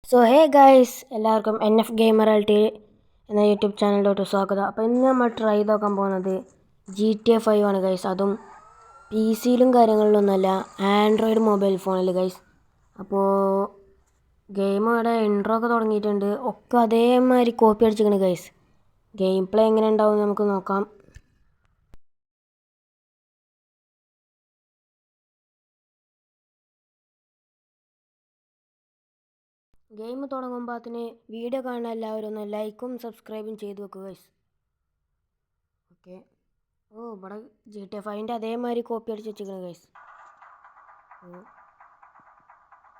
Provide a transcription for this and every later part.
So hey guys, എല്ലാവർക്കും NF Gamer എന്ന YouTube ചാനലിലോട്ട് സ്വാഗതം. അപ്പോൾ ഇന്ന് നമ്മൾ ട്രൈ ചെയ്ത് നോക്കാൻ പോകുന്നത് GTA 5 ആണ് ഗൈസ്. അതും PC-യിലും കാര്യങ്ങളിലൊന്നുമല്ല, ആൻഡ്രോയിഡ് മൊബൈൽ ഫോണിൽ ഗൈസ്. അപ്പോൾ ഗെയിം ഇവിടെ ഇൻട്രോ ഒക്കെ തുടങ്ങിയിട്ടുണ്ട്. ഒക്കെ അതേമാതിരി കോപ്പി അടിച്ചിരിക്കണ് ഗൈസ്. ഗെയിം പ്ലേ എങ്ങനെ ഉണ്ടാവും നമുക്ക് നോക്കാം. ഗെയിം തുടങ്ങുമ്പോൾ അതിന് വീഡിയോ കാണുന്ന എല്ലാവരും ഒന്ന് ലൈക്കും സബ്സ്ക്രൈബും ചെയ്ത് വെക്കുക ഗൈസ്. ഓക്കെ. ഇവിടെ GTA 5 അതേമാതിരി കോപ്പി അടിച്ച് വെച്ചിരിക്കണം ഗൈസ്.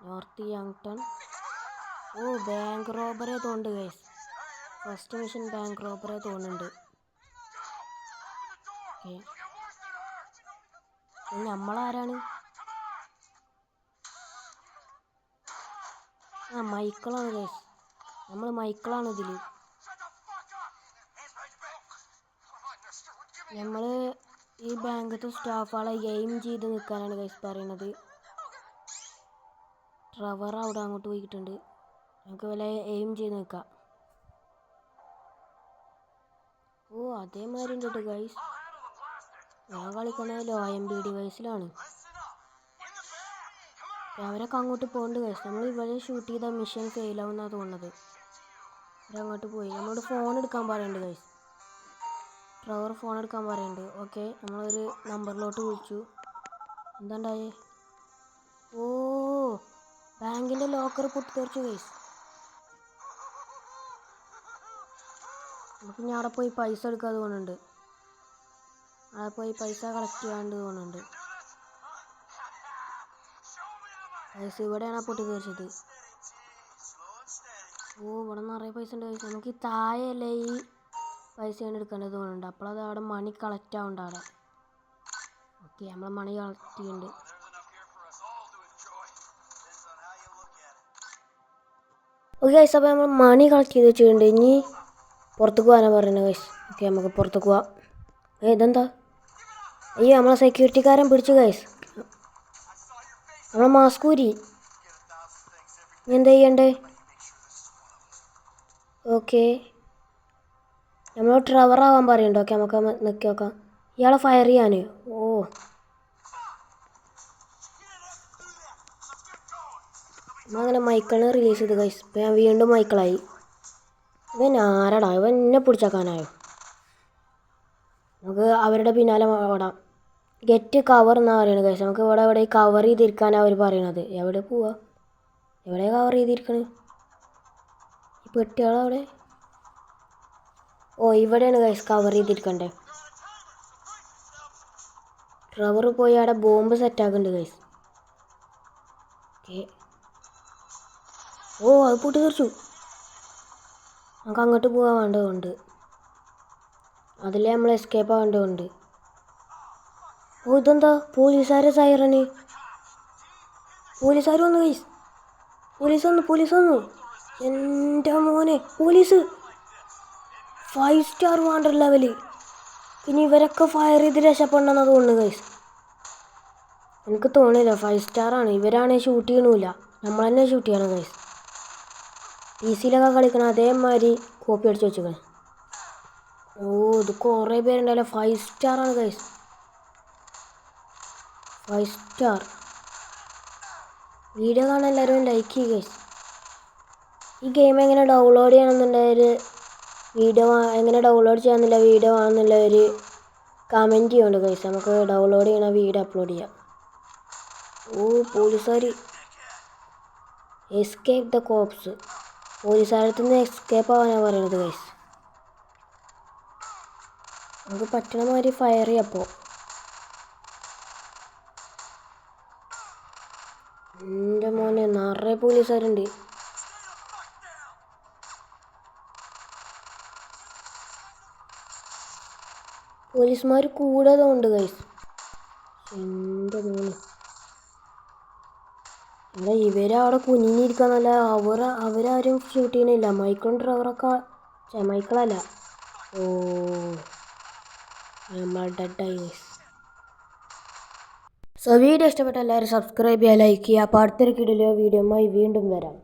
നോർത്ത് യാങ്ടൺ. ബാങ്ക് റോബറെ തോന്നുന്നുണ്ട് ഗൈസ്. ഫസ്റ്റ് മിഷൻ ബാങ്ക് റോബറെ തോന്നുന്നുണ്ട്. ഓക്കെ, നമ്മളാരാണ്? മൈക്കിളാണ് ഗൈസ്. നമ്മൾ മൈക്കിളാണ് ഇതിൽ. നമ്മൾ ഈ ബാങ്കത്തെ സ്റ്റാഫുകളെ എയിം ചെയ്ത് നിൽക്കാനാണ് ഗൈസ് പറയണത്. ട്രവർ അവിടെ അങ്ങോട്ട് പോയിട്ടുണ്ട്. നമുക്ക് വല്ല എയിം ചെയ്ത് നിൽക്കാം. അതേമാതിരി ഉണ്ട് കേട്ടോ ഗൈസ്. ഞാൻ കളിക്കണത് ലോ MB ഡിവൈസിലാണ്. അവരൊക്കെ അങ്ങോട്ട് പോകുന്നുണ്ട് ഗൈസ്. നമ്മൾ ഇവിടെ ഷൂട്ട് ചെയ്ത മിഷൻ ഫെയിലാവുന്നാണ് തോന്നുന്നത്. അവരങ്ങോട്ട് പോയി. നമ്മളോട് ഫോൺ എടുക്കാൻ പറയുന്നുണ്ട് ഗൈസ്. ട്രവർ ഫോൺ എടുക്കാൻ പറയുന്നുണ്ട്. ഓക്കെ, നമ്മളൊരു നമ്പറിലോട്ട് വിളിച്ചു. എന്താണ്ടായേ? ബാങ്കിൻ്റെ ലോക്കർ പൊട്ടിത്തെറിച്ചു ഗൈസ്. നമുക്ക് ഞാൻ അവിടെ പോയി പൈസ എടുക്കാതെ തോന്നുന്നുണ്ട്. അവിടെ പോയി പൈസ കളക്ട് ചെയ്യാണ്ട് തോന്നുന്നുണ്ട്. പൈസ ഇവിടെയാണ് പൊട്ടിത്തെറിച്ചത്. ഇവിടെ നിറയെ പൈസ ഉണ്ട് പൈസ. നമുക്ക് ഈ താഴെയല്ലേ ഈ പൈസയാണ് എടുക്കേണ്ടത് തോന്നുന്നുണ്ട്. അപ്പോഴത് അവിടെ മണി കളക്ട് ആവുന്നുണ്ട് അവിടെ. ഓക്കെ, നമ്മൾ മണി കളക്ട് ചെയ്യുന്നുണ്ട്. ഓക്കെ ഗൈസ്, അപ്പോൾ നമ്മൾ മണി കളക്ട് ചെയ്ത് വെച്ചിട്ടുണ്ട്. ഇനി പുറത്തേക്ക് പോകാനാണ് പറയുന്നത് ഗൈസ്. ഓക്കെ, നമുക്ക് പുറത്തേക്ക് പോവാം. ഇതെന്താ? അയ്യോ, നമ്മളെ സെക്യൂരിറ്റിക്കാരൻ പിടിച്ചു ഗൈസ്. നമ്മളെ മാസ്ക് ഊരി. എന്താ ചെയ്യണ്ടേ? ഓക്കെ, നമ്മൾ ട്രവർ ആവാൻ പറയുന്നുണ്ട്. ഓക്കെ, നമുക്ക് നിൽക്കി നോക്കാം. ഇയാളെ ഫയർ ചെയ്യാൻ. നമ്മളങ്ങനെ മൈക്കിളിനെ റിലീസ് ചെയ്ത് ഗൈസ്. ഇപ്പം ഞാൻ വീണ്ടും മൈക്കിളായി. ഇവൻ ആരടാ? ഇവൻ എന്നെ പിടിച്ചേക്കാനായോ? നമുക്ക് അവരുടെ പിന്നാലെ ഓടാം. ഗെറ്റ് കവർ എന്നാണ് പറയുന്നത് ഗൈസ്. നമുക്ക് ഇവിടെ കവർ ചെയ്തിരിക്കാനാണ് അവർ പറയണത്. എവിടെ പോവാ? എവിടെ കവർ ചെയ്തിരിക്കണ്? ഈ പെട്ടികളവിടെ. ഇവിടെയാണ് ഗൈസ് കവർ ചെയ്തിരിക്കണ്ടേ. ട്രവർ പോയി അവിടെ ബോംബ് സെറ്റാക്കുന്നുണ്ട് ഗൈസ്. ഓക്കെ. അത് പൊട്ടി തെറിച്ചു. നമുക്ക് അങ്ങോട്ട് പോകാൻ വേണ്ടതുണ്ട്. അതിലേ നമ്മൾ എസ്കേപ്പ് ആവേണ്ടതുണ്ട്. ഇതെന്താ? പോലീസുകാരെ സൈറന്. പോലീസുകാർ വന്നു ഗൈസ്. പോലീസ് വന്നു. എൻ്റെ മോനെ, പോലീസ് 5 സ്റ്റാർ വാണ്ടർ ലെവല്. പിന്നെ ഇവരൊക്കെ ഫയർ ചെയ്ത് രക്ഷപ്പെടണമെന്നാണ് തോന്നുന്നത് ഗൈസ്. എനിക്ക് തോന്നില്ല 5 സ്റ്റാറാണ്. ഇവരാണെങ്കിൽ ഷൂട്ട് ചെയ്യണില്ല, നമ്മൾ തന്നെ ഷൂട്ട് ചെയ്യണം ഗൈസ്. PC-യിലൊക്കെ കളിക്കണം അതേമാതിരി കോപ്പി അടിച്ച് വെച്ചിരിക്കണം. ഇത് കുറേ പേരുണ്ടല്ലോ. 5 സ്റ്റാറാണ് ഗൈസ്. 5 സ്റ്റാർ. വീഡിയോ കാണാൻ എല്ലാവരും ലൈക്ക് ചെയ്യുക ഗൈസ്. ഈ ഗെയിം എങ്ങനെ ഡൗൺലോഡ് ചെയ്യണമെന്നുള്ളൊരു വീഡിയോ എങ്ങനെ ഡൗൺലോഡ് ചെയ്യാമെന്നുള്ള വീഡിയോ ആണെന്നുള്ള ഒരു കമൻറ്റ് ചെയ്യുന്നുണ്ട് ഗൈസ്. നമുക്ക് ഡൗൺലോഡ് ചെയ്യണ വീഡിയോ അപ്ലോഡ് ചെയ്യാം. പോലീസുകാർ. Escape the corps. പോലീസുകാരത്തു നിന്ന് എസ്കേപ്പ് ആവാനാണ് പറയണത് ഗൈസ്. നമുക്ക് പറ്റണ മാതിരി ഫയർ ചെയ്യപ്പോൾ. എൻ്റെ മോനെ, നിറയെ പോലീസുകാരുണ്ട്. പോലീസുമാർ കൂടാതുണ്ട് ഗൈസ്. എൻ്റെ മോനെ, ഇവരവിടെ കുനിഞ്ഞിരിക്കാന്നല്ല. അവരാരും ഷൂട്ട് ചെയ്യണില്ല. മൈക്കിളും ഡ്രൈവറൊക്കെ മൈക്കിളല്ല. നമ്മൾ ഡെഡായി ഗൈസ്. സോ വീഡിയോ ഇഷ്ടപ്പെട്ട എല്ലാവരും സബ്സ്ക്രൈബ് ചെയ്യുക, ലൈക്ക് ചെയ്യുക. അപ്പോൾ അടുത്തൊരു വീഡിയോയുമായി വീണ്ടും വരാം.